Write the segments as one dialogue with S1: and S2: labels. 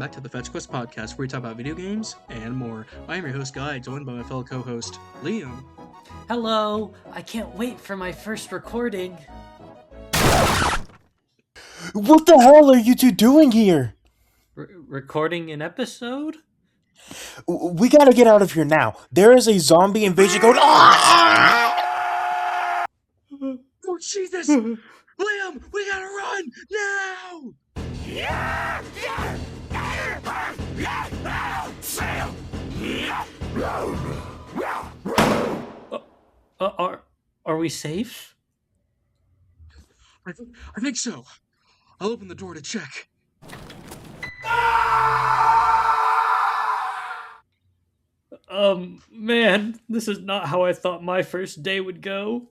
S1: back to the Fetch Quest podcast, where we talk about video games and more. I am your host, Guy, joined by my fellow co-host, Liam.
S2: Hello! I can't wait for my first recording.
S3: What the hell are you two doing here?
S2: Recording an episode?
S3: We gotta get out of here now. There is a zombie invasion going.
S1: Oh, Jesus! Liam, we gotta run now!
S2: Are we safe?
S1: I think so. I'll open the door to check.
S2: Man, this is not how I thought my first day would go.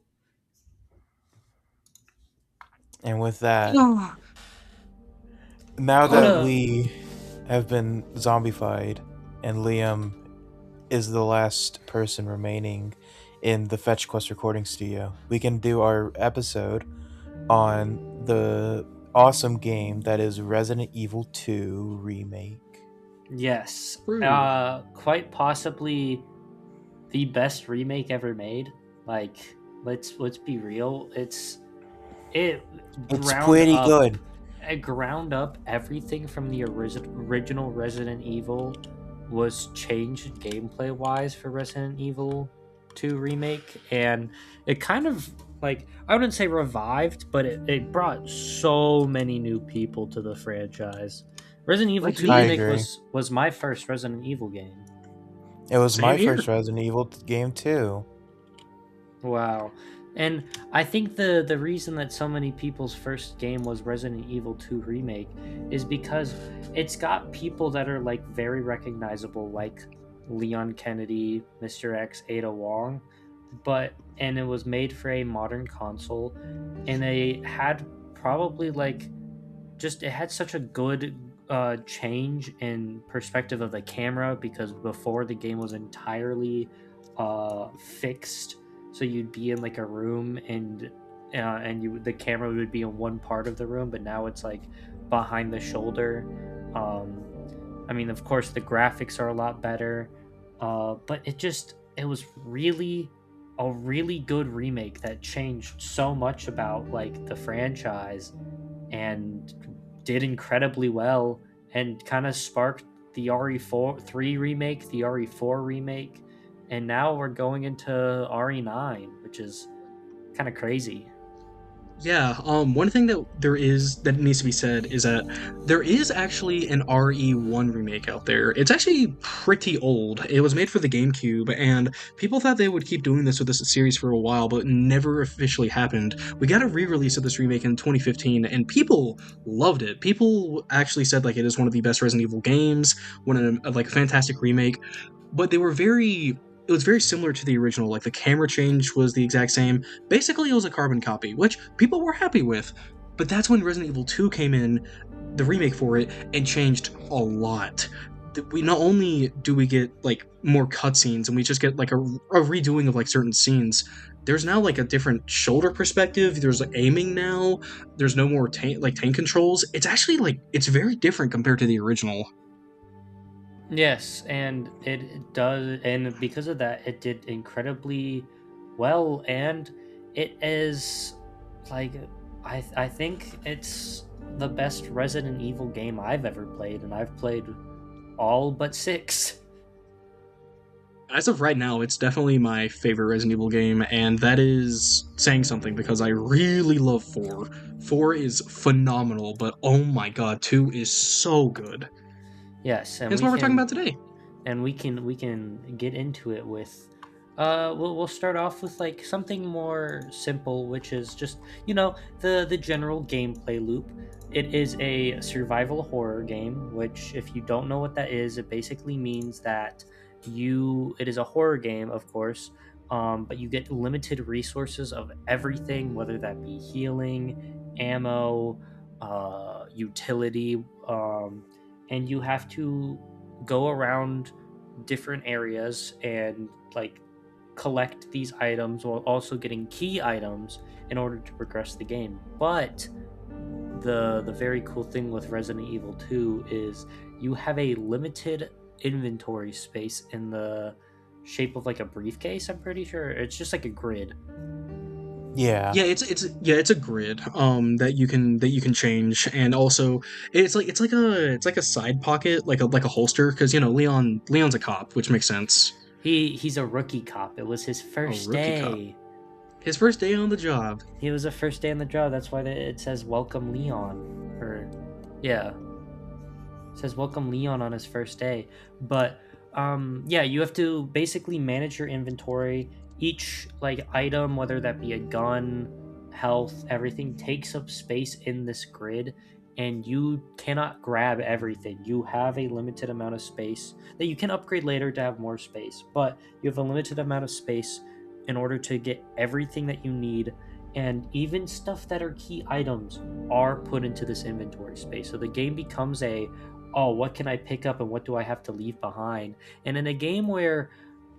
S3: And with that,
S1: Ah.
S3: now that we have been zombified and Liam is the last person remaining in the Fetch Quest recording studio, we can do our episode on the awesome game that is Resident Evil 2 Remake.
S2: Yes.
S1: True.
S2: Quite possibly the best remake ever made. Like, let's be real. It's
S3: pretty good.
S2: It ground up everything from the original Resident Evil was changed gameplay wise for Resident Evil 2 Remake, and it kind of, like, I wouldn't say revived, but it brought so many new people to the franchise. Resident Evil 2 Remake was my first Resident Evil game.
S3: It was
S1: Same
S3: my
S1: here.
S3: first Resident Evil game too.
S2: Wow. And I think the reason that so many people's first game was Resident Evil 2 Remake is because it's got people that are, like, very recognizable, like Leon Kennedy, Mr. X, Ada Wong, and it was made for a modern console, and they had probably, like, just, it had such a good change in perspective of the camera, because before the game was entirely fixed. So you'd be in, like, a room, and the camera would be in one part of the room, but now it's, like, behind the shoulder. I mean, of course, the graphics are a lot better, but it was really a really good remake that changed so much about, like, the franchise, and did incredibly well, and kind of sparked the RE3 remake, the RE4 remake. And now we're going into RE9, which is kind of crazy.
S1: Yeah, one thing that needs to be said is that there is actually an RE1 remake out there. It's actually pretty old. It was made for the GameCube, and people thought they would keep doing this with this series for a while, but it never officially happened. We got a re-release of this remake in 2015, and people loved it. People actually said, like, it is one of the best Resident Evil games, like, a fantastic remake, but it was very similar to the original. Like, the camera change was the exact same. Basically, it was a carbon copy, which people were happy with. But that's when Resident Evil 2 came in, the remake for it, and changed a lot. We not only do we get, like, more cutscenes, and we just get, like, a redoing of, like, certain scenes. There's now, like, a different shoulder perspective. There's, like, aiming now. There's no more tank controls. It's actually, like, it's very different compared to the original.
S2: Yes, and it does, and because of that, it did incredibly well, and it is, like, I think it's the best Resident Evil game I've ever played, and I've played all but 6.
S1: As of right now, it's definitely my favorite Resident Evil game, and that is saying something because I really love 4. 4 is phenomenal, but oh my god, 2 is so good.
S2: Yes, and
S1: that's what we're talking about today.
S2: And we can get into it with we'll start off with, like, something more simple, which is just, the general gameplay loop. It is a survival horror game, which, if you don't know what that is, it basically means that it is a horror game, of course, but you get limited resources of everything, whether that be healing, ammo, utility, and you have to go around different areas and, like, collect these items while also getting key items in order to progress the game. But the very cool thing with Resident Evil 2 is you have a limited inventory space in the shape of like a briefcase. I'm pretty sure it's just like a grid.
S3: Yeah.
S1: Yeah, it's a grid that you can change, and also it's like a side pocket, like a holster, because Leon's a cop, which makes sense.
S2: He's a rookie cop. It was his
S1: A
S2: first
S1: rookie cop,
S2: day.
S1: his first day on the job.
S2: He was the first day on the job. That's why it says "Welcome Leon." Or, yeah, it says "Welcome Leon" on his first day. But yeah, you have to basically manage your inventory. Each like item, whether that be a gun, health, everything takes up space in this grid, and you cannot grab everything. You have a limited amount of space that you can upgrade later to have more space, but you have a limited amount of space in order to get everything that you need, and even stuff that are key items are put into this inventory space. So the game becomes a, oh, what can I pick up and what do I have to leave behind? And in a game where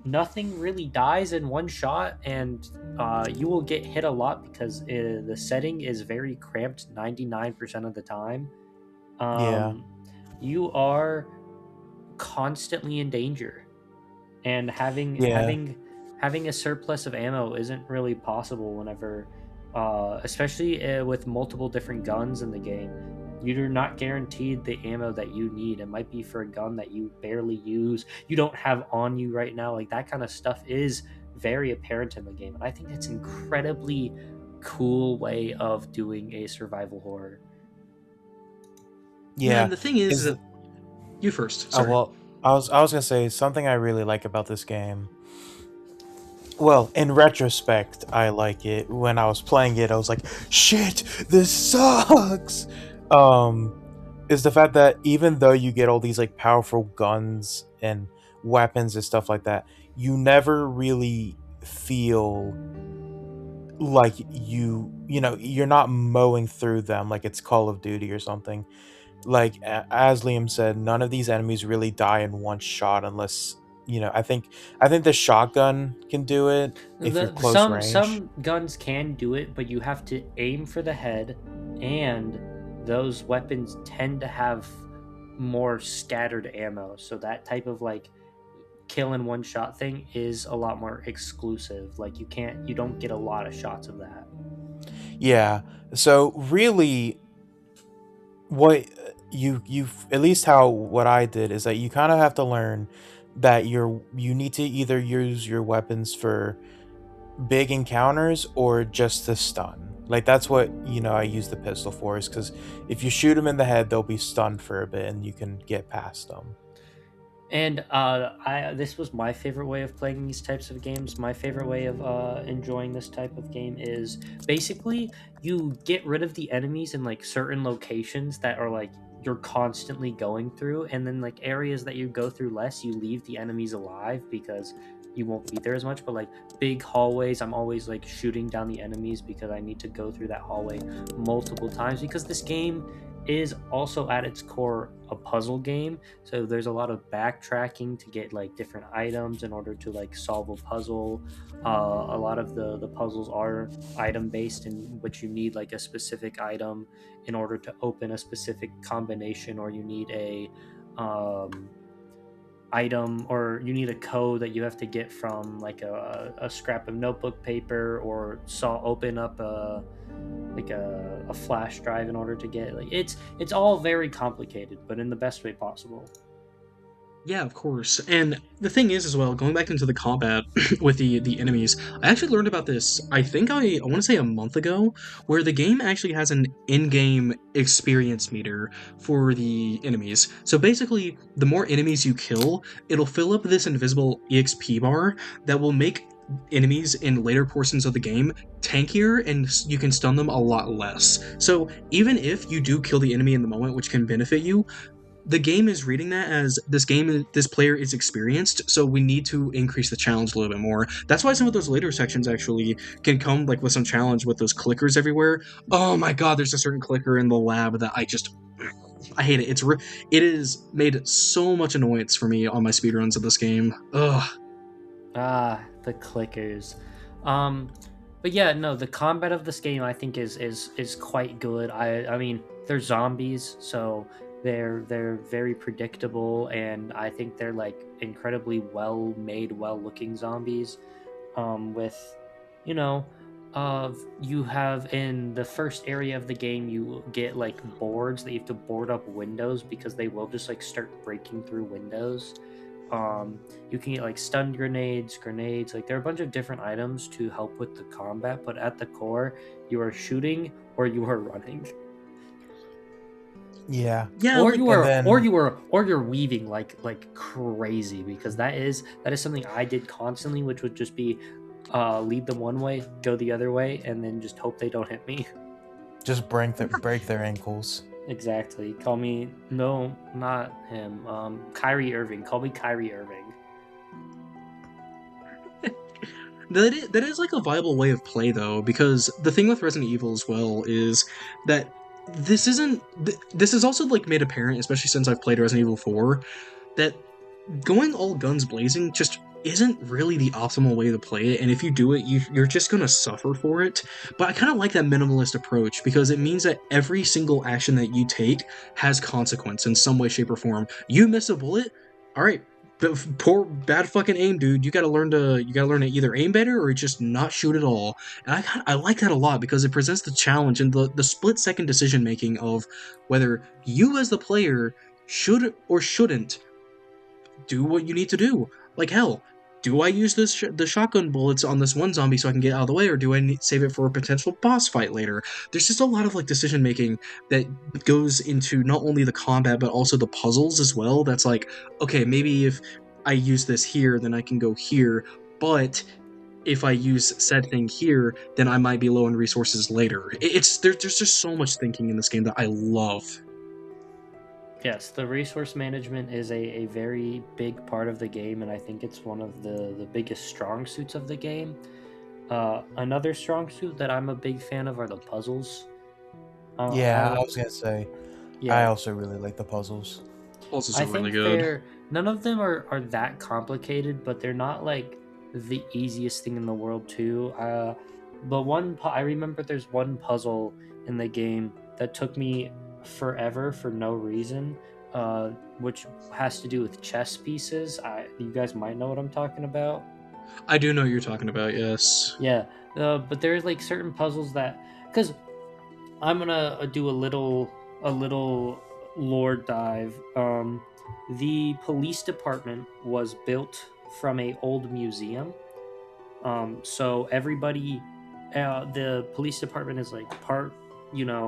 S2: nothing really dies in one shot, and you will get hit a lot because the setting is very cramped 99% of the time,
S3: Yeah.
S2: um, you are constantly in danger, and
S3: Yeah.
S2: having a surplus of ammo isn't really possible whenever especially with multiple different guns in the game. You're not guaranteed the ammo that you need. It might be for a gun that you barely use, you don't have on you right now. Like, that kind of stuff is very apparent in the game, and I think it's incredibly cool way of doing a survival horror.
S1: Yeah,
S3: Yeah.
S1: and the thing is
S3: Is
S1: that you first.
S3: Oh
S1: Sorry.
S3: well, I was gonna say something I really like about this game. Well, in retrospect, I like it. When I was playing it, I was like, "Shit, this sucks." Um, is the fact that even though you get all these like powerful guns and weapons and stuff like that, you never really feel like you're not mowing through them like it's Call of Duty or something. Like as Liam said, none of these enemies really die in one shot unless I think the shotgun can do it if you're
S2: The
S3: close range.
S2: some guns can do it, but you have to aim for the head, and those weapons tend to have more scattered ammo. So that type of like kill in one shot thing is a lot more exclusive. Like, you don't get a lot of shots of that.
S3: Yeah. So really, what you at least how what I did is that you kind of have to learn that you need to either use your weapons for big encounters or just to stun. Like that's what I use the pistol for, is because if you shoot them in the head, they'll be stunned for a bit and you can get past them.
S2: And I this was my favorite way of playing these types of games. My favorite way of enjoying this type of game is basically you get rid of the enemies in like certain locations that are like you're constantly going through, and then like areas that you go through less, you leave the enemies alive because you won't be there as much. But like big hallways, I'm always like shooting down the enemies because I need to go through that hallway multiple times, because this game is also at its core a puzzle game. So there's a lot of backtracking to get like different items in order to like solve a puzzle. A lot of the puzzles are item based, in which you need like a specific item in order to open a specific combination, or you need a um, item, or you need a code that you have to get from like a scrap of notebook paper, or saw open up a flash drive in order to get, like, it's all very complicated, but in the best way possible.
S1: Yeah, of course. And the thing is, as well, going back into the combat with the enemies, I actually learned about this. I think I want to say a month ago, where the game actually has an in-game experience meter for the enemies. So basically, the more enemies you kill, it'll fill up this invisible EXP bar that will make enemies in later portions of the game tankier, and you can stun them a lot less. So even if you do kill the enemy in the moment, which can benefit you, the game is reading that as this player is experienced, so we need to increase the challenge a little bit more. That's why some of those later sections actually can come like with some challenge with those clickers everywhere. Oh my god, there's a certain clicker in the lab that I hate it. It is made so much annoyance for me on my speedruns of this game. Ugh.
S2: The clickers. um but yeah, no, the combat of this game I think is quite good. I mean, they're zombies, so They're very predictable, and I think they're like incredibly well made, well looking zombies. With, you know, you have in the first area of the game, you get like boards that you have to board up windows because they will just like start breaking through windows. You can get like stun grenades, like there are a bunch of different items to help with the combat, but at the core, you are shooting or you are running.
S3: Yeah.
S1: Yeah,
S2: Or
S1: like
S2: you
S3: And
S2: are
S3: then
S2: or you're weaving like crazy, because that is something I did constantly, which would just be lead them one way, go the other way, and then just hope they don't hit me.
S3: just break their ankles.
S2: Exactly. Call me, no, not him. Kyrie Irving. Call me Kyrie Irving.
S1: that is like a viable way of play though, because the thing with Resident Evil as well is that this is also like made apparent, especially since I've played Resident Evil 4, that going all guns blazing just isn't really the optimal way to play it, and if you do it, you're just gonna suffer for it. But I kind of like that minimalist approach because it means that every single action that you take has consequence in some way, shape, or form. You miss a bullet, all right. Poor bad fucking aim, dude. You gotta learn to either aim better or just not shoot at all. And I like that a lot because it presents the challenge and the split second decision making of whether you as the player should or shouldn't do what you need to do. Like hell, do I use the shotgun bullets on this one zombie so I can get out of the way, or do I save it for a potential boss fight later? There's just a lot of like decision making that goes into not only the combat but also the puzzles as well. That's like, okay, maybe if I use this here, then I can go here, but if I use said thing here, then I might be low on resources later. There's just so much thinking in this game that I love.
S2: Yes, the resource management is a very big part of the game, and I think it's one of the biggest strong suits of the game. Another strong suit that I'm a big fan of are the puzzles. I
S3: Yeah, I
S2: like,
S3: was gonna say I
S2: yeah,
S3: also really like the puzzles.
S1: Also,
S2: I
S1: really
S2: think
S1: good.
S2: none of them are that complicated, but they're not like the easiest thing in the world too. But I remember there's one puzzle in the game that took me forever for no reason, which has to do with chess pieces. You guys might know what I'm talking about.
S1: I do know what you're talking about. Yes.
S2: Yeah, but there's like certain puzzles that, because I'm gonna do a little lore dive. The police department was built from a old museum. So everybody, the police department is like part,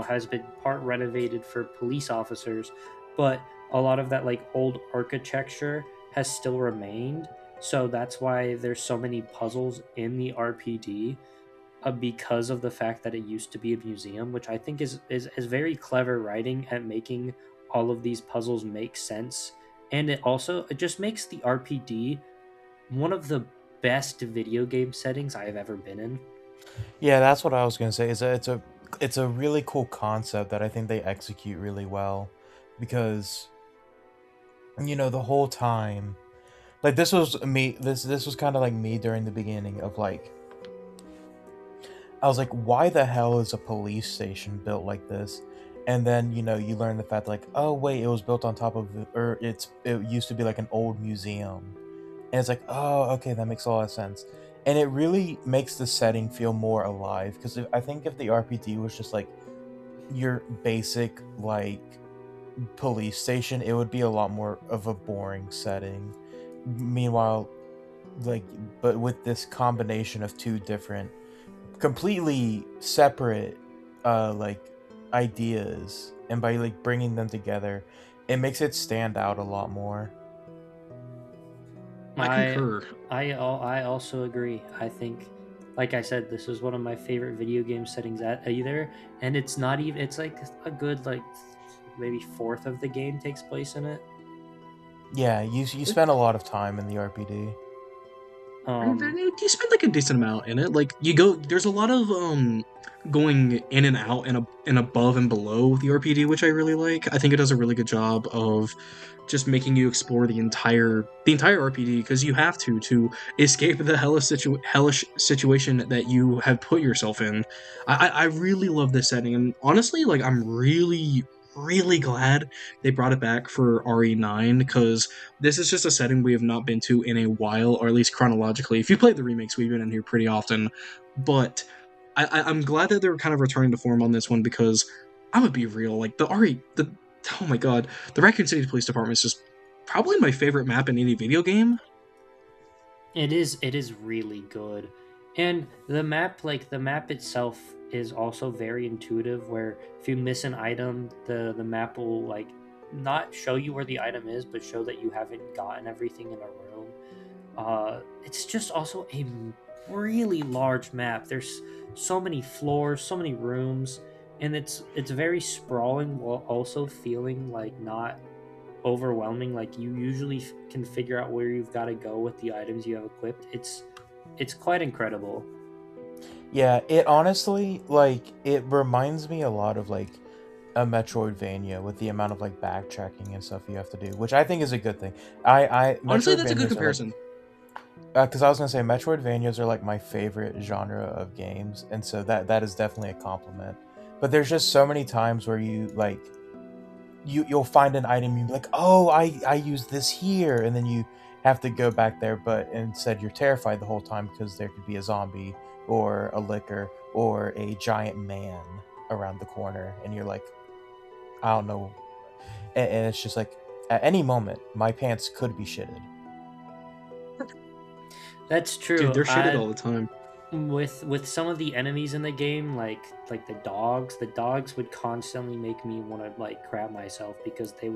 S2: has been part renovated for police officers, but a lot of that like old architecture has still remained. So that's why there's so many puzzles in the RPD, because of the fact that it used to be a museum, which I think is very clever writing at making all of these puzzles make sense. And it just makes the RPD one of the best video game settings I have ever been in.
S3: Yeah, that's what I was gonna say. It's a really cool concept that I think they execute really well, because the whole time, like this was me. This was kind of like me during the beginning of like I was like, why the hell is a police station built like this? And then you learn the fact like, oh wait, it was built on top of, or it used to be like an old museum, and it's like, oh okay, that makes a lot of sense, and it really makes the setting feel more alive. Because I think if the RPD was just like your basic like police station, it would be a lot more of a boring setting. Meanwhile, like, but with this combination of two different completely separate like ideas, and by like bringing them together, it makes it stand out a lot more.
S1: I
S2: I
S1: concur.
S2: I also agree. I think, like I said, this is one of my favorite video game settings at either, and it's not even. It's like a good like maybe fourth of the game takes place in it.
S3: Yeah, you spend a lot of time in the RPD.
S2: Um,
S1: You spend like a decent amount in it. Like you go, there's a lot of going in and out and above and below the RPD, which I really like. I think it does a really good job of just making you explore the entire RPD because you have to escape the hellish situation that you have put yourself in. I really love this setting, and honestly, like I'm really really glad they brought it back for RE9 because this is just a setting we have not been to in a while, or at least chronologically. If you played the remakes, we've been in here pretty often, but I'm glad that they're kind of returning to form on this one because I'm gonna be real, like the RE, the oh my god, the Raccoon City Police Department is just probably my favorite map in any video game.
S2: It is really good. And the map itself is also very intuitive where if you miss an item, the map will like not show you where the item is, but show that you haven't gotten everything in a room. It's just also a really large map. There's so many floors, so many rooms, and it's very sprawling while also feeling like not overwhelming. Like you usually can figure out where you've got to go with the items you have equipped. It's quite incredible.
S3: Yeah, it honestly, like, it reminds me a lot of like a Metroidvania with the amount of like backtracking and stuff you have to do, which I think is a good thing. I
S1: Honestly, that's a good
S3: Metroidvanias are like,
S1: comparison.
S3: because I was gonna say Metroidvanias are like my favorite genre of games, and so that is definitely a compliment. But there's just so many times where you like you'll find an item, you'll be like, oh, I use this here, and then you have to go back there, but instead you're terrified the whole time because there could be a zombie or a licker or a giant man around the corner, and you're like, I don't know, and it's just like at any moment my pants could be shitted.
S2: That's
S1: Dude,
S2: true.
S1: they're shitted
S2: I
S1: all the time.
S2: with some of the enemies in the game, like the dogs would constantly make me want to like crap myself because they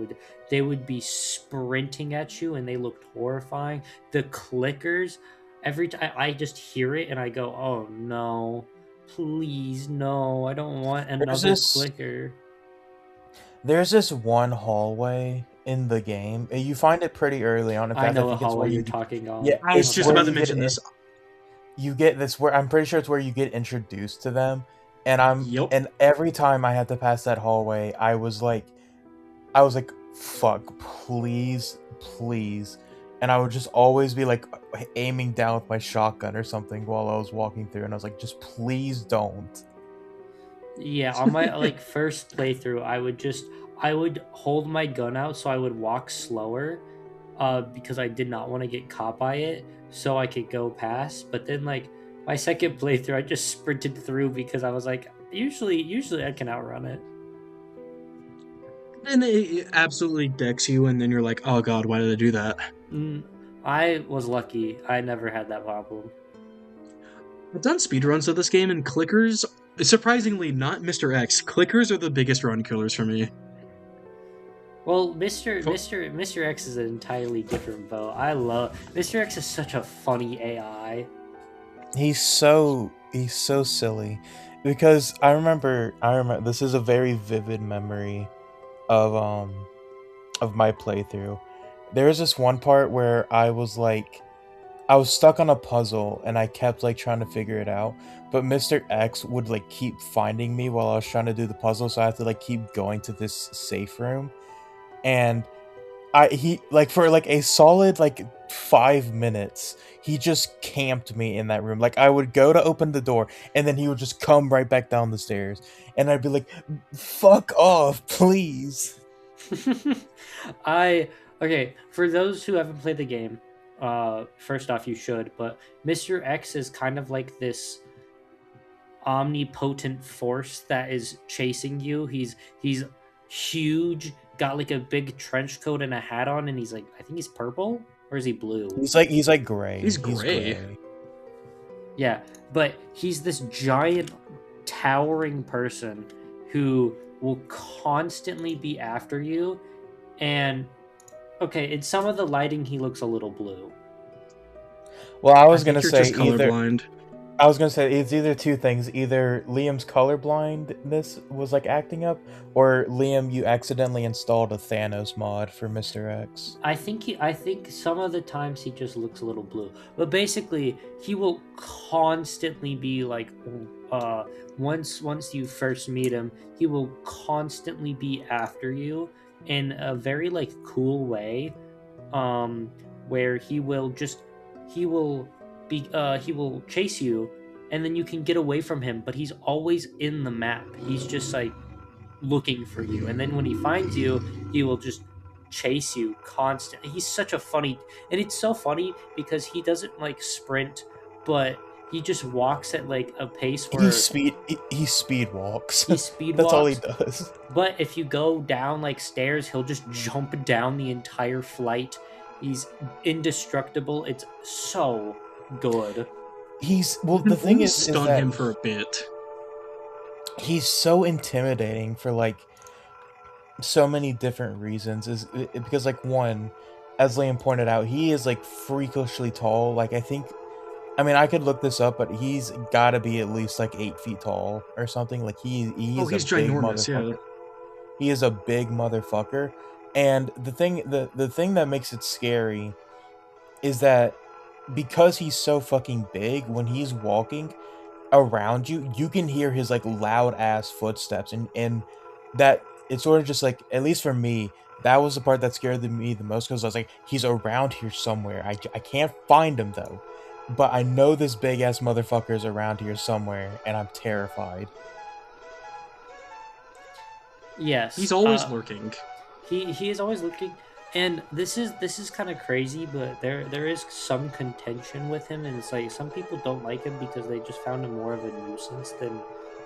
S2: would be sprinting at you and they looked horrifying. The clickers, every time I just hear it and I go, oh no, please no, I don't want
S3: There's
S2: another
S3: this
S2: clicker.
S3: there's this one hallway in the game. You find it pretty early on. In
S2: I
S3: fact, I
S2: know a
S3: think it's where
S2: hallway you're
S3: you
S2: talking
S3: yeah,
S2: on
S1: I was
S3: it's
S1: just
S3: where
S1: about
S2: about.
S1: to
S3: you get
S1: mention
S3: in,
S1: this.
S3: you get this where I'm pretty sure it's where you get introduced to them, and
S1: Yep.
S3: every time I had to pass that hallway, I was like, fuck, please, please. And I would just always be like aiming down with my shotgun or something while I was walking through, and I was like, just please don't.
S2: Yeah, on my like first playthrough, I would hold my gun out so I would walk slower, because I did not want to get caught by it, so I could go past. But then like my second playthrough, I just sprinted through because I was like, usually I can outrun it.
S1: And it absolutely decks you, and then you're like, oh god, why did I do that?
S2: Mm, I was lucky. I never had that problem.
S1: I've done speedruns of this game, and clickers, surprisingly not Mr. X, clickers are the biggest run killers for me.
S2: Well, Mr.
S1: For-
S2: Mr. Mr. X is an entirely different boat. I love Mr. X is such a funny AI.
S3: He's so silly because I remember this is a very vivid memory of my playthrough. There was this one part where I was stuck on a puzzle and I kept like trying to figure it out, but Mr. X would like keep finding me while I was trying to do the puzzle, so I had to like keep going to this safe room. And he like for like a solid like 5 minutes he just camped me in that room. Like I would go to open the door and then he would just come right back down the stairs, and I'd be like, fuck off, please.
S2: I okay, for those who haven't played the game, first off you should, but Mr. X is kind of like this omnipotent force that is chasing you. He's huge, got like a big trench coat and a hat on, and he's like, I think he's purple, or is he blue?
S3: He's like gray.
S1: He's gray.
S2: Yeah, but he's this giant towering person who will constantly be after you. And okay, in some of the lighting he looks a little blue.
S3: Well,
S1: I think you're just colorblind.
S3: I was gonna say it's either two things. Either Liam's colorblindness was like acting up, or Liam, you accidentally installed a Thanos mod for Mr. X.
S2: I think some of the times he just looks a little blue. But basically, he will constantly be like, uh once you first meet him, he will constantly be after you in a very like cool way, um where he will chase you, and then you can get away from him, but he's always in the map. He's just like looking for you, and then when he finds you, he will just chase you constantly. He's such a funny, and it's so funny because he doesn't like sprint, but he just walks at like a pace where
S3: He speed walks.
S2: he speed
S3: That's all he
S2: walks.
S3: does.
S2: But if you go down like stairs, he'll just jump down the entire flight. He's indestructible. It's so good.
S1: You can
S3: The thing
S1: only
S3: is
S1: stun
S3: that
S1: him for a bit.
S3: he's so intimidating for like so many different reasons. Because like one, as Liam pointed out, he is like freakishly tall. Like I mean, I could look this up, but he's got to be at least like 8 feet tall or something. Like he
S1: Oh,
S3: is a
S1: he's
S3: big
S1: ginormous, yeah.
S3: motherfucker. He is a big motherfucker. And the thing that makes it scary is that because he's so fucking big, when he's walking around you, you can hear his like loud ass footsteps, and that it's sort of just like, at least for me, that was the part that scared me the most, because I was like, he's around here somewhere. I can't find him though, but I know this big ass motherfucker is around here somewhere, and I'm terrified.
S2: Yes.
S1: He's always lurking.
S2: He is always looking, and this is kind of crazy, but there is some contention with him, and it's like some people don't like him because they just found him more of a nuisance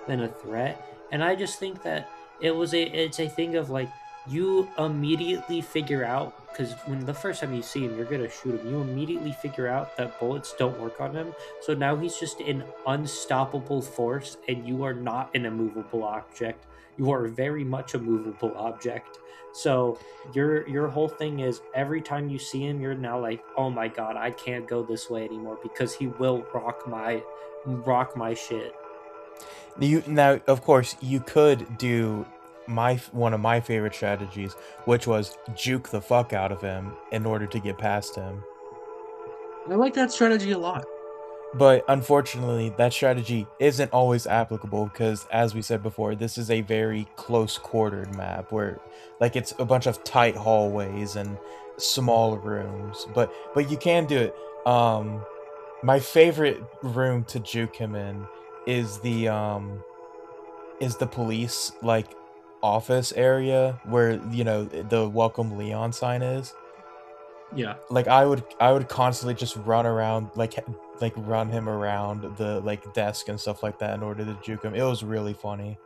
S2: than a threat. And I just think that it's a thing of like, you immediately figure out, because when the first time you see him, you're gonna shoot him. You immediately figure out that bullets don't work on him, so now he's just an unstoppable force, and you are not an immovable object. You are very much a movable object. So your whole thing is, every time you see him, you're now like, oh my god, I can't go this way anymore because he will rock my shit.
S3: You now, of course, you could do my one of my favorite strategies, which was juke the fuck out of him in order to get past him.
S1: I like that strategy a lot.
S3: But unfortunately, that strategy isn't always applicable because, as we said before, this is a very close quartered map where, like, it's a bunch of tight hallways and small rooms. But you can do it. My favorite room to juke him in is the police like office area where, the welcome Leon sign is.
S1: Yeah.
S3: Like I would constantly just run around, like run him around the like desk and stuff like that in order to juke him. It was really funny.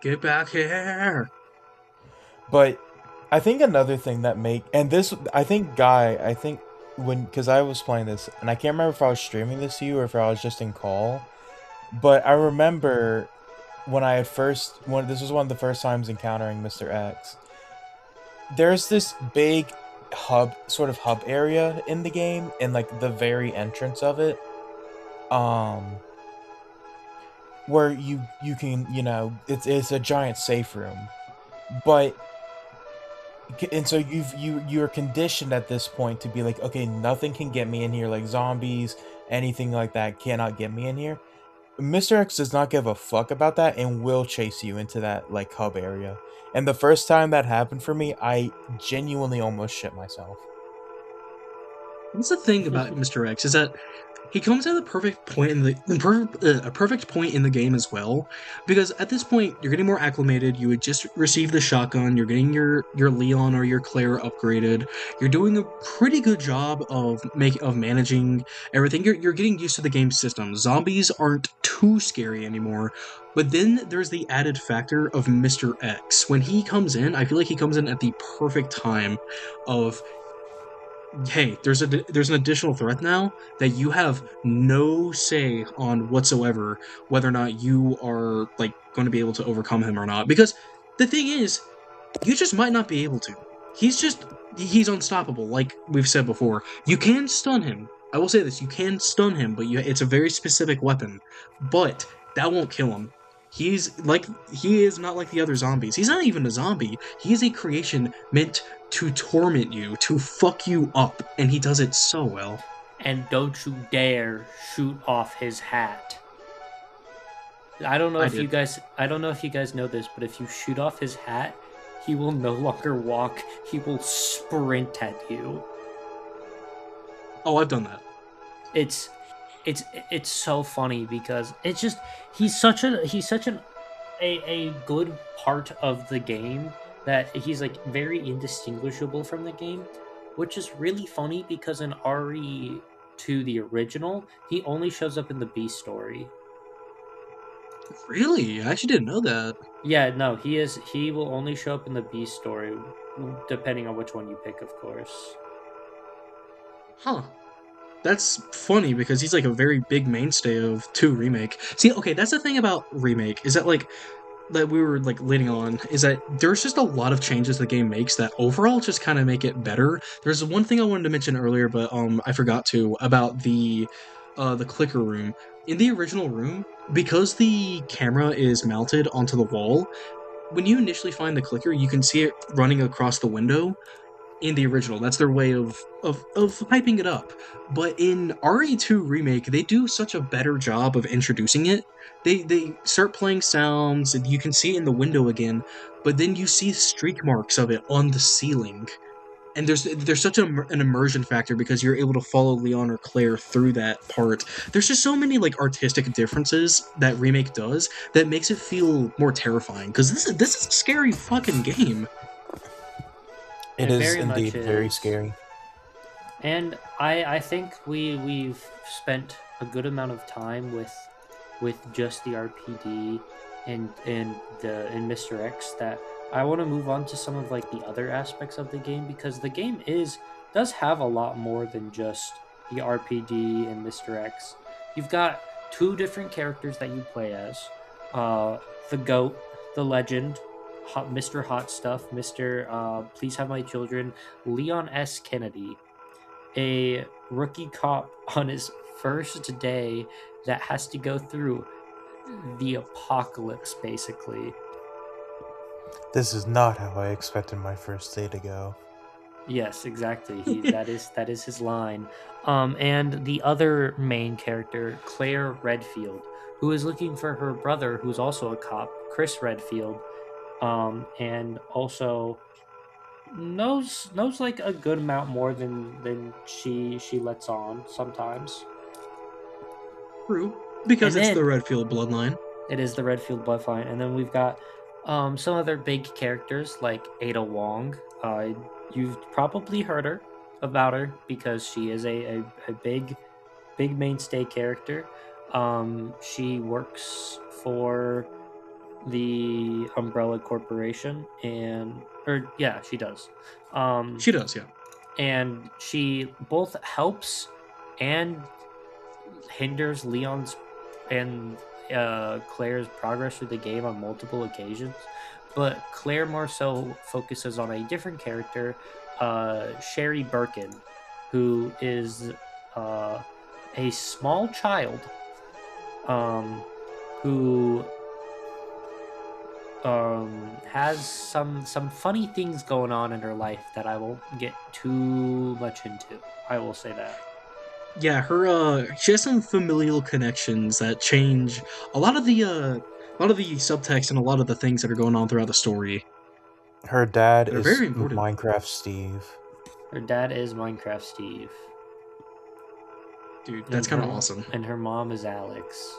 S1: Get back here!
S3: But I think another thing that make and this I think Guy, when, because I was playing this and I can't remember if I was streaming this to you or if I was just in call, but I remember when this was one of the first times encountering Mr. X. There's this big hub area in the game, in like the very entrance of it, um where you can, it's a giant safe room, but and so you're conditioned at this point to be like, okay, nothing can get me in here, like zombies, anything like that cannot get me in here. Mr. X does not give a fuck about that and will chase you into that like hub area. And the first time that happened for me, I genuinely almost shit myself.
S1: What's the thing about Mr. X is that he comes at the perfect point a perfect point in the game as well, because at this point you're getting more acclimated. You had just received the shotgun. You're getting your Leon or your Claire upgraded. You're doing a pretty good job of managing everything. You're getting used to the game system. Zombies aren't too scary anymore. But then there's the added factor of Mr. X. When he comes in, I feel like he comes in at the perfect time of, hey, there's an additional threat now that you have no say on whatsoever, whether or not you are like going to be able to overcome him or not. Because the thing is, you just might not be able to. He's unstoppable, like we've said before. You can stun him. I will say this: you can stun him, but it's a very specific weapon. But that won't kill him. He is not like the other zombies. He's not even a zombie. He is a creation meant to torment you, to fuck you up, and he does it so well.
S2: And don't you dare shoot off his hat. I don't know if you guys know this, but if you shoot off his hat, he will no longer walk. He will sprint at you.
S1: Oh, I've done that.
S2: It's it's so funny because it's just he's such an a good part of the game that he's like very indistinguishable from the game, which is really funny because in RE2 the original, he only shows up in the B story.
S1: Really? I actually didn't know that.
S2: Yeah, no, he will only show up in the B story depending on which one you pick, of course.
S1: Huh. That's funny because he's like a very big mainstay of 2 Remake. See, okay, that's the thing about Remake, is that like that we were like leading on, is that there's just a lot of changes the game makes that overall just kind of make it better. There's one thing I wanted to mention earlier, but I forgot to, about the clicker room. In the original room, because the camera is mounted onto the wall, when you initially find the clicker, you can see it running across the window in the original. That's their way of hyping it up. But in RE2 Remake, they do such a better job of introducing it. They start playing sounds, and you can see it in the window again, but then you see streak marks of it on the ceiling. And there's such an immersion factor because you're able to follow Leon or Claire through that part. There's just so many like artistic differences that Remake does that makes it feel more terrifying. Because this is a scary fucking game.
S3: It
S2: It
S3: is
S2: very much
S3: indeed very
S2: is.
S3: scary.
S2: And I think we've spent a good amount of time with just the RPD and Mr. X, that I want to move on to some of like the other aspects of the game, because the game does have a lot more than just the RPD and Mr. X. You've got two different characters that you play as. The GOAT, the legend, Mr. Hot Stuff, Mr. Please Have My Children, Leon S. Kennedy, a rookie cop on his first day that has to go through the apocalypse, basically.
S3: This is not how I expected my first day to go.
S2: Yes, exactly. That is his line. And the other main character, Claire Redfield, who is looking for her brother, who's also a cop, Chris Redfield, and also knows like a good amount more than she lets on sometimes.
S1: True. Because
S2: And
S1: it's the
S2: then
S1: Redfield bloodline.
S2: it is the Redfield bloodline, and then we've got some other big characters like Ada Wong. You've probably heard about her because she is a big mainstay character. She works for the Umbrella Corporation, and or yeah, she does. Um,
S1: She does, yeah.
S2: and she both helps and hinders Leon's and Claire's progress through the game on multiple occasions. But Claire more so focuses on a different character, Sherry Birkin, who is a small child um, who has some funny things going on in her life that I won't get too much into. I will say that.
S1: Yeah, she has some familial connections that change a lot of the subtext and a lot of the things that are going on throughout the story.
S3: Her dad
S1: They're
S3: is
S1: very important.
S3: Minecraft Steve.
S2: Her dad is Minecraft Steve,
S1: Dude,
S2: and
S1: that's kind of awesome.
S2: her mom is Alex.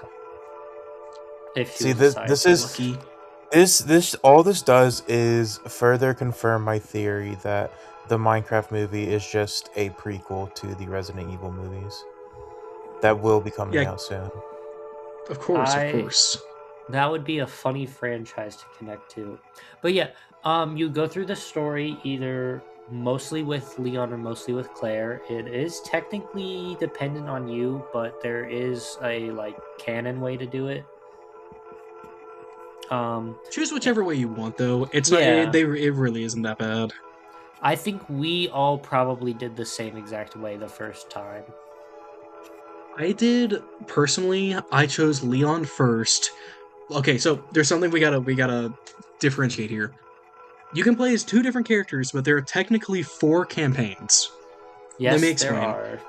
S2: If she
S3: See,
S2: was a
S3: this
S2: sidekick.
S3: is
S1: Lucky.
S3: this all this does is further confirm my theory that the Minecraft movie is just a prequel to the Resident Evil movies that will be coming
S1: Yeah,
S3: out soon.
S1: of course, of
S2: I
S1: course.
S2: That would be a funny franchise to connect to. But yeah, you go through the story either mostly with Leon or mostly with Claire. It is technically dependent on you, but there is a like canon way to do it.
S1: Choose whichever way you want, though. It's not.
S2: Yeah,
S1: It really isn't that bad.
S2: I think we all probably did the same exact way the first time.
S1: I did personally. I chose Leon first. Okay, so there's something we gotta differentiate here. You can play as two different characters, but there are technically four campaigns. Let me
S2: Yes, there
S1: explain.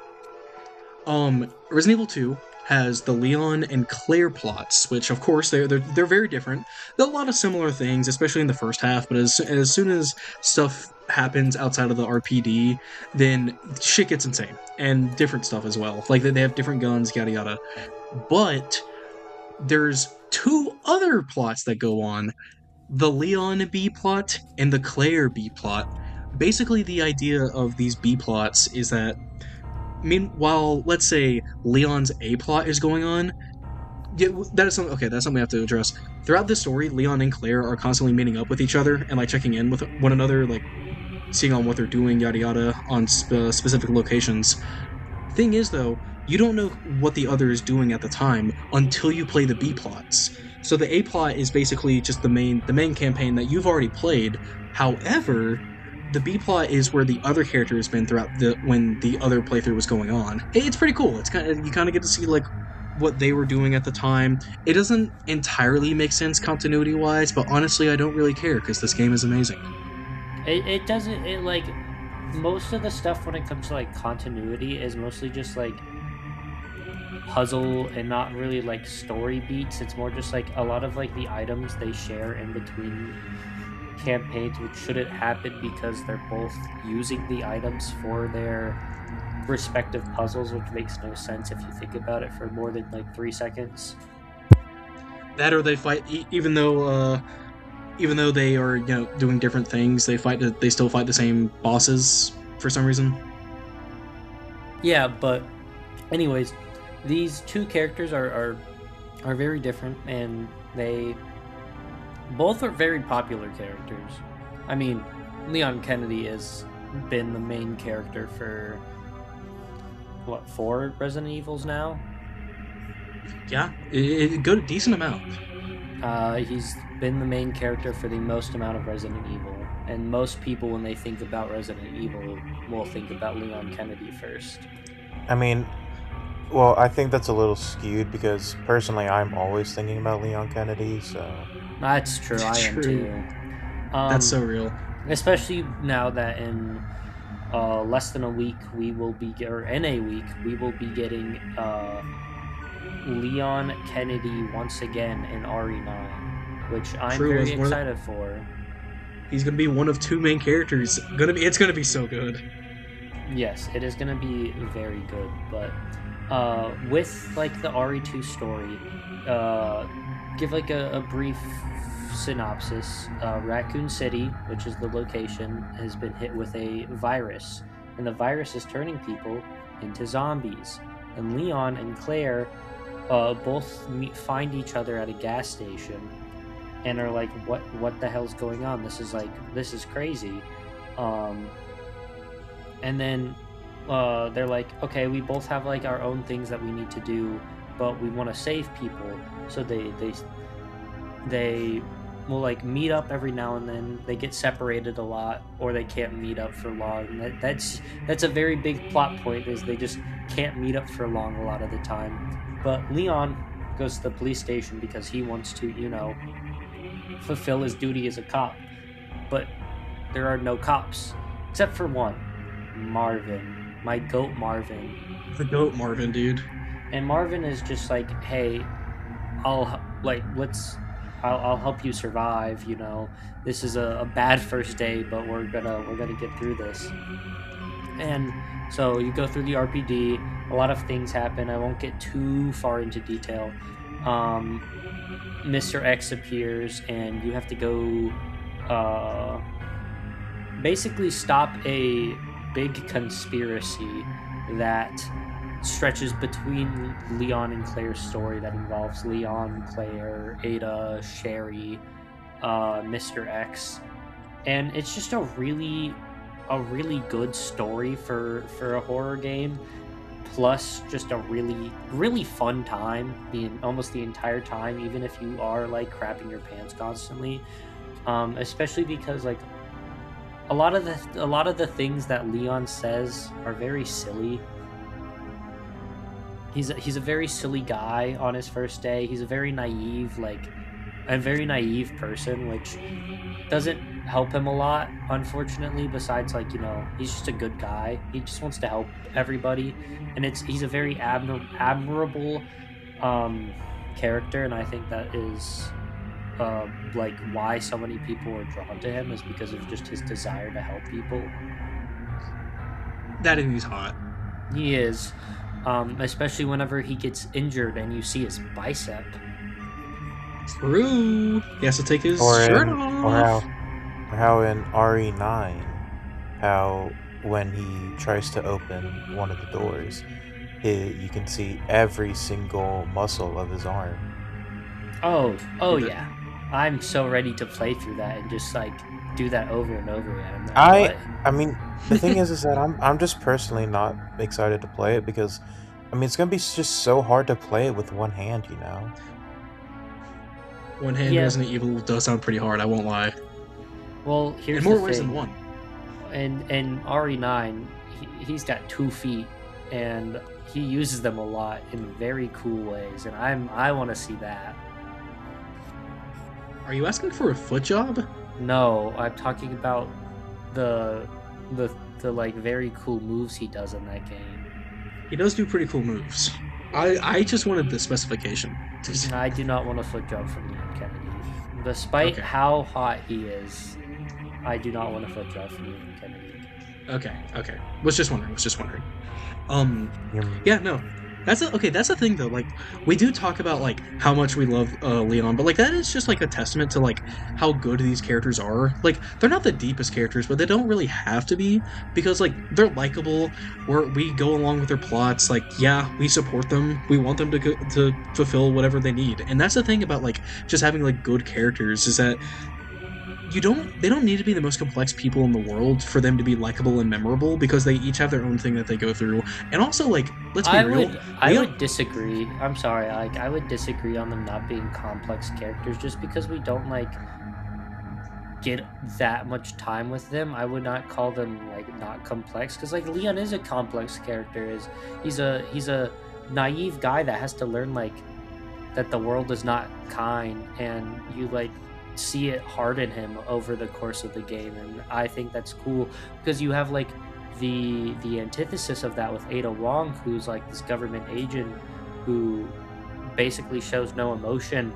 S2: are.
S1: Resident Evil 2 has the Leon and Claire plots, which of course they're very different. There are a lot of similar things, especially in the first half, but as soon as stuff happens outside of the RPD, then shit gets insane. And different stuff as well. Like they have different guns, yada yada. But there's two other plots that go on: the Leon B plot and the Claire B plot. Basically, the idea of these B plots is that, meanwhile, let's say Leon's A plot is going on. Yeah, that is something. Okay, that's something we have to address. Throughout this story, Leon and Claire are constantly meeting up with each other and like checking in with one another, like seeing on what they're doing, yada yada, on specific locations. Thing is, though, you don't know what the other is doing at the time until you play the B plots. So the A plot is basically just the main campaign that you've already played. However, the B plot is where the other character has been throughout the when the other playthrough was going on. It's pretty cool. It's kind of, you kind of get to see like what they were doing at the time. It doesn't entirely make sense continuity wise, but honestly, I don't really care because this game is amazing.
S2: It doesn't, it like, most of the stuff when it comes to like continuity is mostly just like puzzle and not really like story beats. It's more just like a lot of like the items they share in between campaigns, which shouldn't happen because they're both using the items for their respective puzzles, which makes no sense if you think about it for more than like 3 seconds.
S1: That or they fight, even though they are doing different things, they still fight the same bosses for some reason.
S2: Yeah, but anyways, these two characters are very different, and they both are very popular characters. I mean, Leon Kennedy has been the main character for what, 4 Resident Evils now?
S1: Yeah, good, decent amount.
S2: He's been the main character for the most amount of Resident Evil, and most people, when they think about Resident Evil, will think about Leon Kennedy first.
S3: I mean, well, I think that's a little skewed because personally, I'm always thinking about Leon Kennedy. So
S2: That's true. I am
S1: True.
S2: too.
S1: That's so real.
S2: Especially now that in less than a week we will be, or in a week we will be getting Leon Kennedy once again in RE9, which I'm
S1: True,
S2: very
S1: as one of the-
S2: excited for.
S1: He's gonna be one of 2 main characters. It's gonna be so good.
S2: Yes, it is going to be very good, but with like the RE2 story, give like a brief synopsis. Raccoon City, which is the location, has been hit with a virus, and the virus is turning people into zombies. And Leon and Claire both find each other at a gas station and are like, what the hell's going on? This is crazy. And then they're like, okay, we both have like our own things that we need to do, but we want to save people. So they will like meet up every now and then. They get separated a lot, or they can't meet up for long. That's a very big plot point, is they just can't meet up for long a lot of the time. But Leon goes to the police station because he wants to, fulfill his duty as a cop. But there are no cops, except for one. Marvin, my goat Marvin.
S1: The goat Marvin, dude.
S2: And Marvin is just like, hey, I'll help you survive. This is a bad first day, but we're gonna get through this. And so you go through the RPD. A lot of things happen. I won't get too far into detail. Mr. X appears, and you have to go basically stop a big conspiracy that stretches between Leon and Claire's story, that involves Leon, Claire, Ada, Sherry, Mr. X, and it's just a really good story for a horror game, plus just a really fun time, being almost the entire time, even if you are like crapping your pants constantly, especially because like a lot of the things that Leon says are very silly. He's a very silly guy on his first day. He's a very naive person, which doesn't help him a lot, unfortunately. Besides, he's just a good guy. He just wants to help everybody, and he's a very admirable character, and I think that is why so many people are drawn to him, is because of just his desire to help people.
S1: That and he's hot.
S2: He is, especially whenever he gets injured and you see his bicep.
S1: True. He has to take his
S3: Or
S1: shirt
S3: in or
S1: off.
S3: how in RE9, how when he tries to open one of the doors, you can see every single muscle of his arm.
S2: Oh yeah. I'm so ready to play through that and just like do that over and over again. I'm like,
S3: I
S2: what?
S3: I mean, the thing is that I'm just personally not excited to play it because I mean it's gonna be just so hard to play it with one hand, you know.
S1: One hand
S2: Yeah.
S1: Resident Evil does sound pretty hard, I won't lie.
S2: Well,
S1: In
S2: here's the
S1: more ways than
S2: thing.
S1: one.
S2: In RE9, he's got 2 feet, and he uses them a lot in very cool ways, and I want to see that.
S1: Are you asking for a foot job?
S2: No, I'm talking about the the the like very cool moves he does in that game.
S1: He does do pretty cool moves. I just wanted the specification.
S2: I do not want a foot job from Leon Kennedy. Despite
S1: Okay.
S2: how hot he is, I do not want a foot job from Leon Kennedy.
S1: Okay. Was just wondering.
S3: You're-
S1: Yeah, no. That's the thing though. Like, we do talk about like how much we love Leon, but like that is just like a testament to like how good these characters are. Like, they're not the deepest characters, but they don't really have to be because like they're likable. We go along with their plots. Like, yeah, we support them. We want them to fulfill whatever they need. And that's the thing about like just having like good characters is that they don't need to be the most complex people in the world for them to be likable and memorable because they each have their own thing that they go through. And also, like, let's be real.
S2: I would disagree. I'm sorry, like I would disagree on them not being complex characters just because we don't like get that much time with them. I would not call them like not complex because like Leon is a complex character. He's a naive guy that has to learn like that the world is not kind, and you like see it harden him over the course of the game, and I think that's cool because you have like the antithesis of that with Ada Wong, who's like this government agent who basically shows no emotion,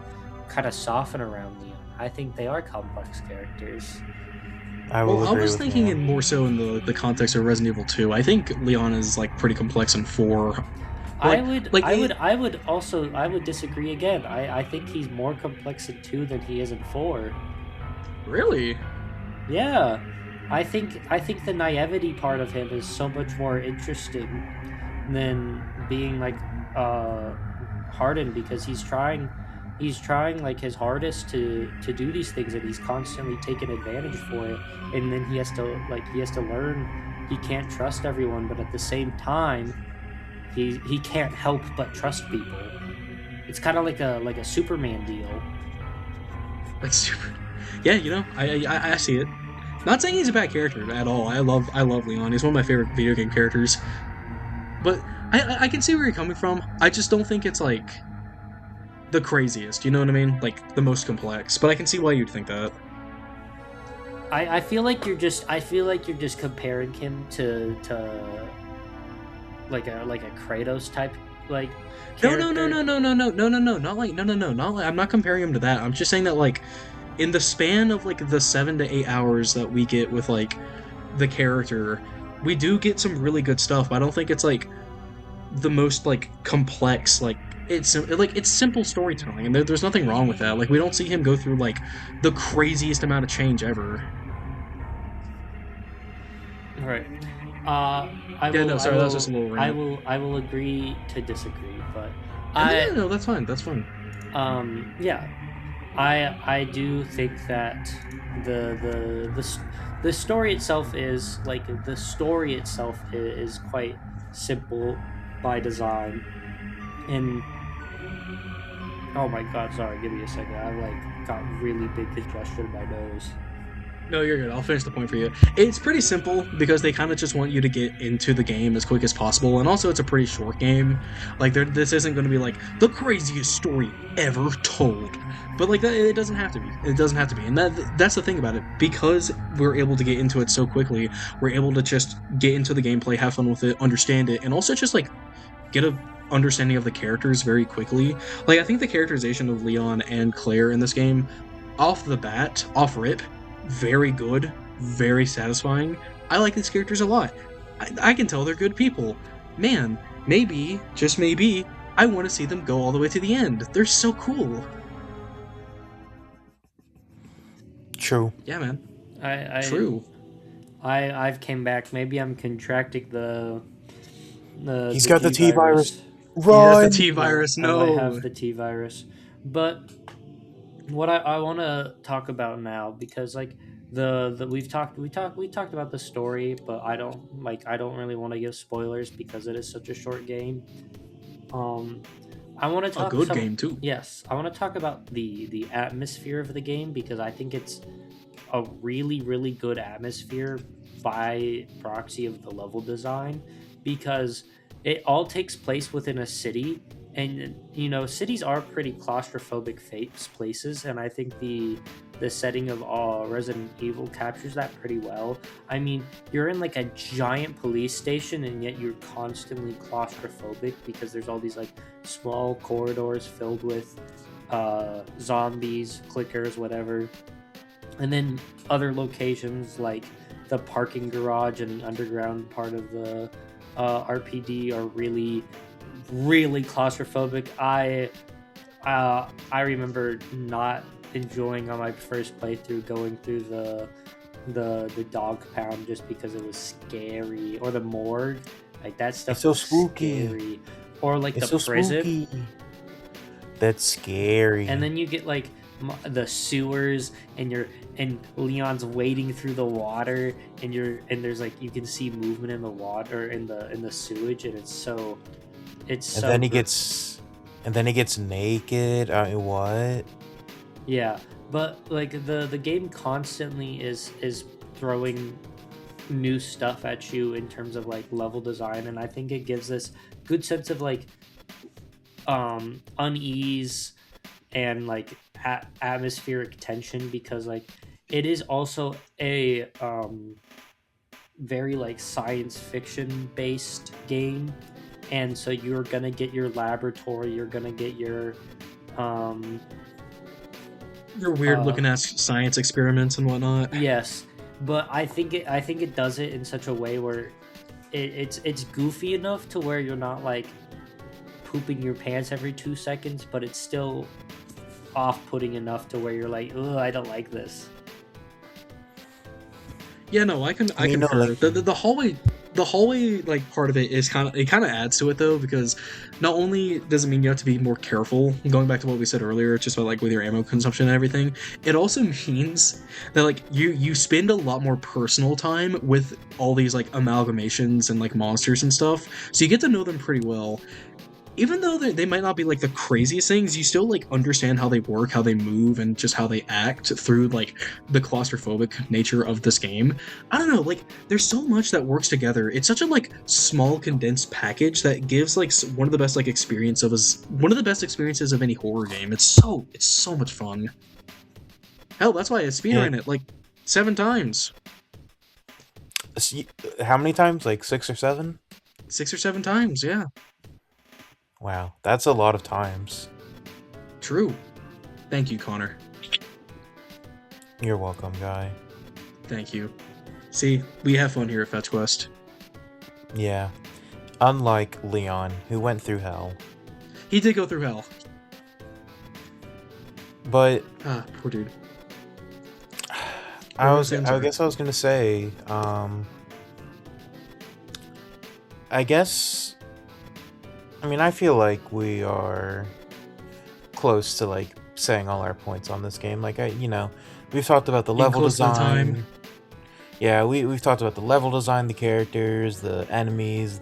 S2: kind of soften around Leon. I think they are complex characters.
S3: I will
S1: Well, I
S3: agree
S1: was
S3: with
S1: thinking
S3: you.
S1: in more so in the context of Resident Evil 2. I think Leon is like pretty complex in 4.
S2: I
S1: Like,
S2: would,
S1: like
S2: I
S1: it-
S2: would, I would also, I would disagree again. I think he's more complex in 2 than he is in 4.
S1: Really?
S2: Yeah, I think the naivety part of him is so much more interesting than being like hardened because he's trying like his hardest to do these things, and he's constantly taking advantage for it, and then he has to learn he can't trust everyone, but at the same time he can't help but trust people. It's kind of like a Superman deal.
S1: Like super. Yeah, I see it. Not saying he's a bad character at all. I love Leon. He's one of my favorite video game characters. But I can see where you're coming from. I just don't think it's like the craziest. You know what I mean? Like the most complex. But I can see why you'd think that.
S2: I feel like you're just comparing him to like a Kratos type like
S1: No,
S2: character.
S1: not like I'm not comparing him to that. I'm just saying that like in the span of like the 7 to 8 hours that we get with like the character, we do get some really good stuff. But I don't think it's like the most like complex. Like it's simple storytelling, and there's nothing wrong with that. Like we don't see him go through like the craziest amount of change ever.
S2: Right.
S1: Yeah, no, sorry, that was just a little rant.
S2: I will agree to disagree, but
S1: No, that's fine. That's fine.
S2: yeah, I do think that the story itself is quite simple by design, and oh my god, sorry, give me a second. I like got really big congestion in my nose.
S1: No, you're good. I'll finish the point for you. It's pretty simple because they kind of just want you to get into the game as quick as possible, and also it's a pretty short game. Like, this isn't going to be like the craziest story ever told, but like that, it doesn't have to be. It doesn't have to be, and that's the thing about it. Because we're able to get into it so quickly, we're able to just get into the gameplay, have fun with it, understand it, and also just like get a understanding of the characters very quickly. Like, I think the characterization of Leon and Claire in this game, off the bat, off rip, very good, very satisfying. I like these characters a lot. I can tell they're good people. Man, maybe, just maybe, I want to see them go all the way to the end. They're so cool.
S3: True.
S1: Yeah, man.
S2: I
S1: True.
S2: I've came back. Maybe I'm contracting
S3: He's
S2: the
S3: got the
S2: T
S3: T virus.
S2: virus.
S1: He has the
S3: Run!
S1: T
S2: Yeah,
S1: virus.
S2: I might
S1: No.
S2: have the T virus. But what I want to talk about now, because like the we talked about the story, but I don't really want to give spoilers because it is such a short game. Um, I want to
S1: A
S2: talk
S1: good
S2: some.
S1: game too.
S2: Yes, I want to talk about the atmosphere of the game because I think it's a really good atmosphere by proxy of the level design, because it all takes place within a city, and you know cities are pretty claustrophobic places, and I think the setting of Resident Evil captures that pretty well. I mean, you're in like a giant police station and yet you're constantly claustrophobic because there's all these like small corridors filled with zombies, clickers, whatever, and then other locations like the parking garage and the underground part of the RPD are really claustrophobic. I remember not enjoying on my first playthrough going through the dog pound just because it was scary, or the morgue, like that stuff
S3: It's so
S2: was
S3: spooky.
S2: scary, or like
S3: It's
S2: the
S3: so
S2: prison.
S3: spooky. That's scary.
S2: And then you get like the sewers, and Leon's wading through the water, and there's like you can see movement in the water in the sewage, and it's
S3: and
S2: so
S3: then he gets naked. I mean, what?
S2: yeah. But like the game constantly is throwing new stuff at you in terms of like level design, and I think it gives this good sense of like unease and like atmospheric tension, because like it is also a very like science fiction based game, and so you're gonna get your laboratory, you're gonna get your um
S1: Your weird looking ass science experiments and whatnot.
S2: yes, but I think it does it in such a way where it's goofy enough to where you're not like pooping your pants every 2 seconds, but it's still off-putting enough to where you're like, ugh, I don't like this.
S1: Yeah, no, I
S3: You know,
S1: concur.
S3: like
S1: The hallway like part of it is kind of adds to it though, because not only does it mean you have to be more careful, going back to what we said earlier, just about like with your ammo consumption and everything, it also means that like you spend a lot more personal time with all these like amalgamations and like monsters and stuff, so you get to know them pretty well. Even though they might not be like the craziest things, you still like understand how they work, how they move, and just how they act through like the claustrophobic nature of this game. I don't know, like there's so much that works together. It's such a like small condensed package that gives like one of the best like one of the best experiences of any horror game. It's so much fun. Hell, that's why I speedrun it like 7 times.
S3: How many times? Like 6 or 7?
S1: 6 or 7 times, yeah.
S3: Wow, that's a lot of times.
S1: True. Thank you, Connor.
S3: You're welcome, guy.
S1: Thank you. See, we have fun here at Fetch Quest.
S3: Yeah. Unlike Leon, who went through hell.
S1: He did go through hell.
S3: But
S1: Poor dude.
S3: I guess I was gonna say, I mean, I feel like we are close to like saying all our points on this game. Like, we've talked about the level design. Yeah, we've talked about the level design, the characters, the enemies,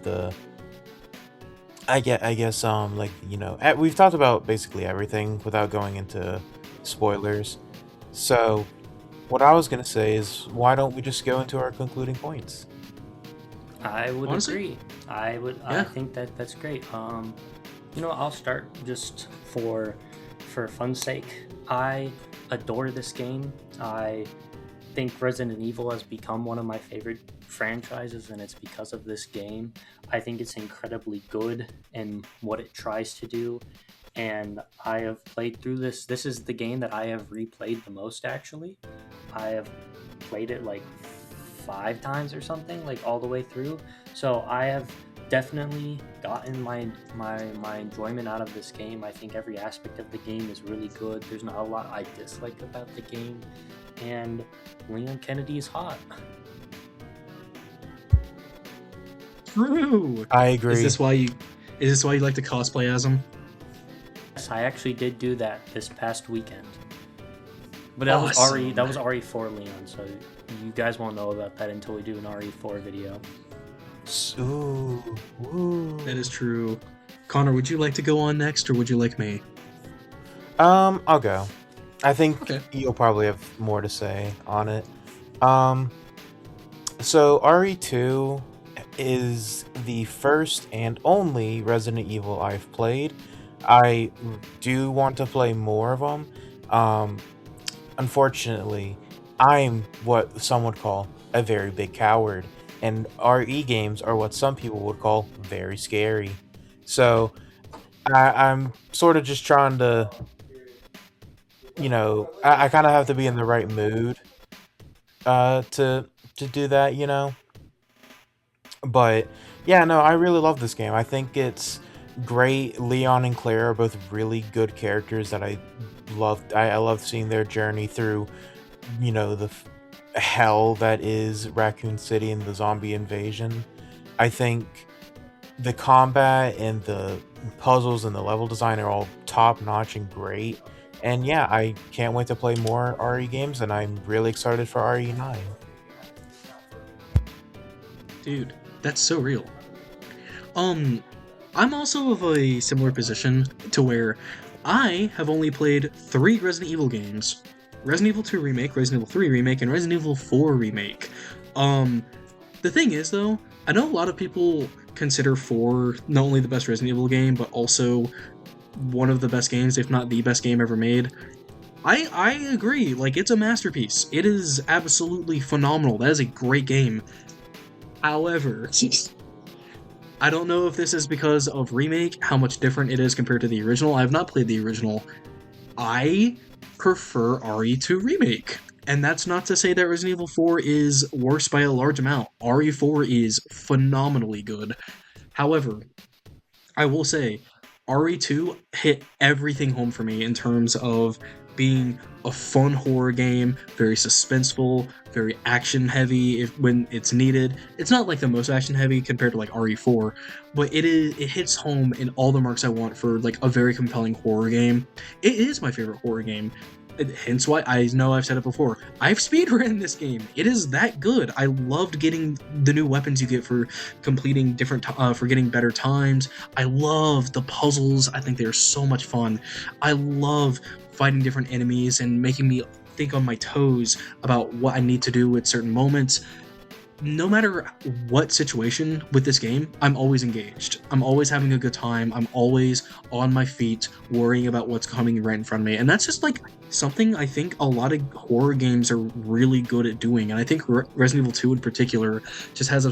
S3: I guess like, we've talked about basically everything without going into spoilers. So, what I was gonna say is, why don't we just go into our concluding points?
S2: I would
S1: Honestly?
S2: agree. I think that's great. I'll start just for fun's sake. I adore this game. I think Resident Evil has become one of my favorite franchises, and it's because of this game. I think it's incredibly good in what it tries to do, and I have played through this. This is the game that I have replayed the most, actually. I have played it like 5 times or something, like all the way through. So I have definitely gotten my enjoyment out of this game. I think every aspect of the game is really good. There's not a lot I dislike about the game, and Leon Kennedy is hot.
S1: True.
S3: I agree.
S1: Is this why you like to cosplay as him?
S2: Yes, I actually did do that this past weekend. But that was RE4 Leon, so you guys won't know about that until we do an RE4 video.
S3: Ooh.
S1: That is true. Connor, would you like to go on next, or would you like me?
S3: I'll go. I think
S1: Okay.
S3: you'll probably have more to say on it. So RE2 is the first and only Resident Evil I've played. I do want to play more of them. Unfortunately, I'm what some would call a very big coward, and RE games are what some people would call very scary. So I'm sort of just trying to, I kind of have to be in the right mood to do that, But yeah, no, I really love this game. I think it's great. Leon and Claire are both really good characters that I loved. I love seeing their journey through, the hell that is Raccoon City and the zombie invasion. I think the combat and the puzzles and the level design are all top notch and great. And yeah, I can't wait to play more RE games, and I'm really excited for RE9.
S1: Dude, that's so real. I'm also of a similar position to where I have only played 3 Resident Evil games. Resident Evil 2 Remake, Resident Evil 3 Remake, and Resident Evil 4 Remake. The thing is, though, I know a lot of people consider 4 not only the best Resident Evil game, but also one of the best games, if not the best game ever made. I agree, like, it's a masterpiece. It is absolutely phenomenal. That is a great game. However, I don't know if this is because of Remake, how much different it is compared to the original. I have not played the original. I prefer RE2 Remake. And that's not to say that Resident Evil 4 is worse by a large amount. RE4 is phenomenally good. However, I will say, RE2 hit everything home for me in terms of being a fun horror game, very suspenseful, very action heavy when it's needed. It's not like the most action heavy compared to like RE4, but it hits home in all the marks I want for like a very compelling horror game. It is my favorite horror game. Hence why I know I've said it before. I've speedrun this game. It is that good. I loved getting the new weapons you get for completing for getting better times. I love the puzzles. I think they're so much fun. I love fighting different enemies and making me think on my toes about what I need to do at certain moments. No matter what situation with this game, I'm always engaged. I'm always having a good time. I'm always on my feet, worrying about what's coming right in front of me. And that's just like something I think a lot of horror games are really good at doing. And I think Resident Evil 2 in particular just has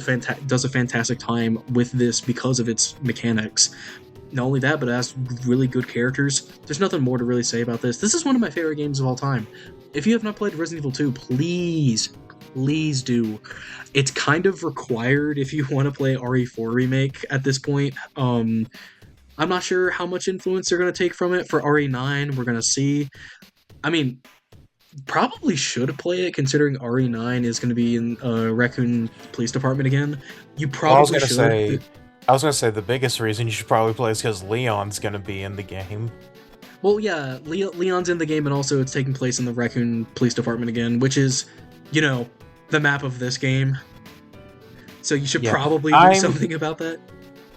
S1: does a fantastic time with this because of its mechanics. Not only that, but it has really good characters. There's nothing more to really say about this. This is one of my favorite games of all time. If you have not played Resident Evil 2, please do. It's kind of required if you want to play RE4 Remake at this point. I'm not sure how much influence they're going to take from it for RE9. We're going to see. I mean, probably should play it considering RE9 is going to be in Raccoon Police Department again. You probably should.
S3: I was gonna say the biggest reason you should probably play is because Leon's gonna be in the game.
S1: Well, yeah, Leon's in the game, and also it's taking place in the Raccoon Police Department again, which is, the map of this game. So you should probably do something about that.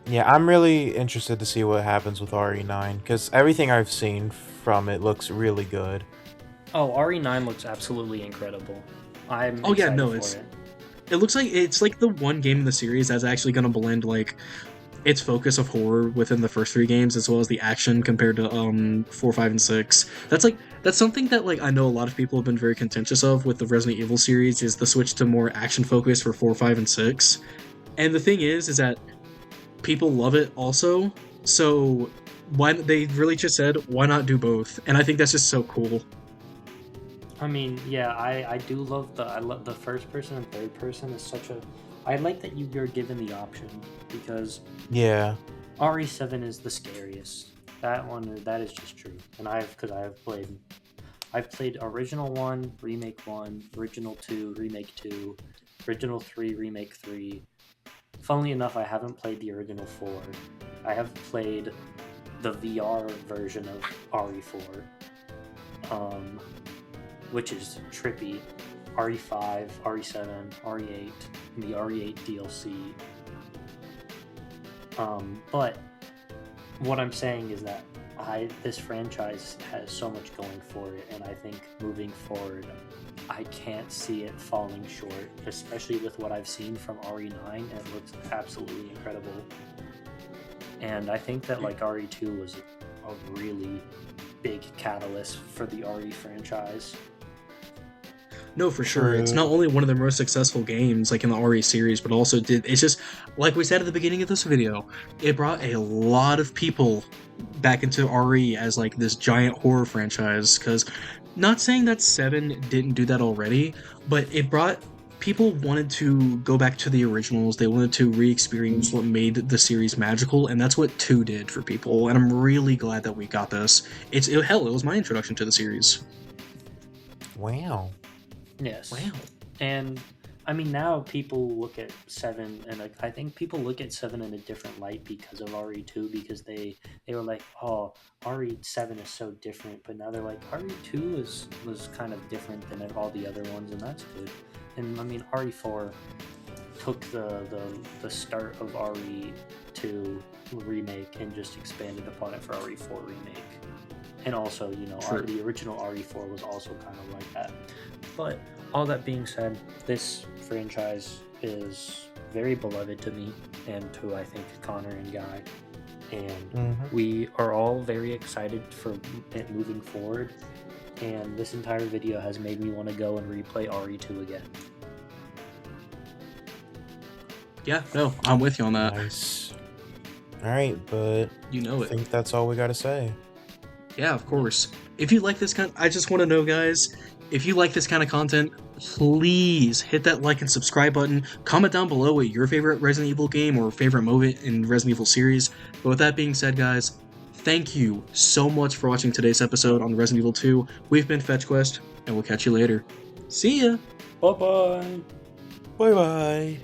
S3: Yeah, I'm really interested to see what happens with RE9, because everything I've seen from it looks really good.
S2: Oh, RE9 looks absolutely incredible. I'm excited for it.
S1: It looks like it's like the one game in the series that's actually going to blend like its focus of horror within the first 3 games as well as the action compared to 4, 5, and 6. That's something that like I know a lot of people have been very contentious of with the Resident Evil series is the switch to more action focus for 4, 5, and 6. And the thing is that people love it also. So they really just said why not do both? And I think that's just so cool.
S2: I mean, yeah, I do love the first person and third person is such a. I like that you're given the option because RE7 is the scariest. That is just true, and I have played I've played Original 1, Remake 1, Original 2, Remake 2, Original 3, Remake 3. Funnily enough, I haven't played the Original 4. I have played the VR version of RE4, which is trippy. RE5, RE7, RE8, and the RE8 DLC. But what I'm saying is that this franchise has so much going for it, and I think moving forward, I can't see it falling short, especially with what I've seen from RE9, and it looks absolutely incredible. And I think that like RE2 was a really big catalyst for the RE franchise.
S1: No, for sure. It's not only one of the most successful games like in the RE series, but also it's just like we said at the beginning of this video, it brought a lot of people back into RE as like this giant horror franchise. Because not saying that 7 didn't do that already, but it brought people wanted to go back to the originals. They wanted to re-experience what made the series magical, and that's what 2 did for people. And I'm really glad that we got this. Hell, it was my introduction to the series.
S3: Wow.
S2: Yes.
S1: Wow.
S2: And I mean, now people look at 7, and I think people look at 7 in a different light because of RE2, because they were like, oh, RE7 is so different, but now they're like, RE2 was kind of different than all the other ones, and that's good. And I mean, RE4 took the start of RE2 remake and just expanded upon it for RE4 remake. And also, you know, the original RE4 was also kind of like that. But all that being said, this franchise is very beloved to me and to, I think, Connor and Guy. And we are all very excited for it moving forward. And this entire video has made me want to go and replay RE2 again.
S1: Yeah, no, I'm with you on that.
S3: Nice. All right, but
S1: you know
S3: I think that's all we got to say.
S1: Yeah, of course. If you like this I just want to know, guys, if you like this kind of content, please hit that like and subscribe button. Comment down below what your favorite Resident Evil game or favorite moment in Resident Evil series. But with that being said, guys, thank you so much for watching today's episode on Resident Evil 2. We've been FetchQuest, and we'll catch you later. See ya!
S2: Bye-bye!
S3: Bye-bye!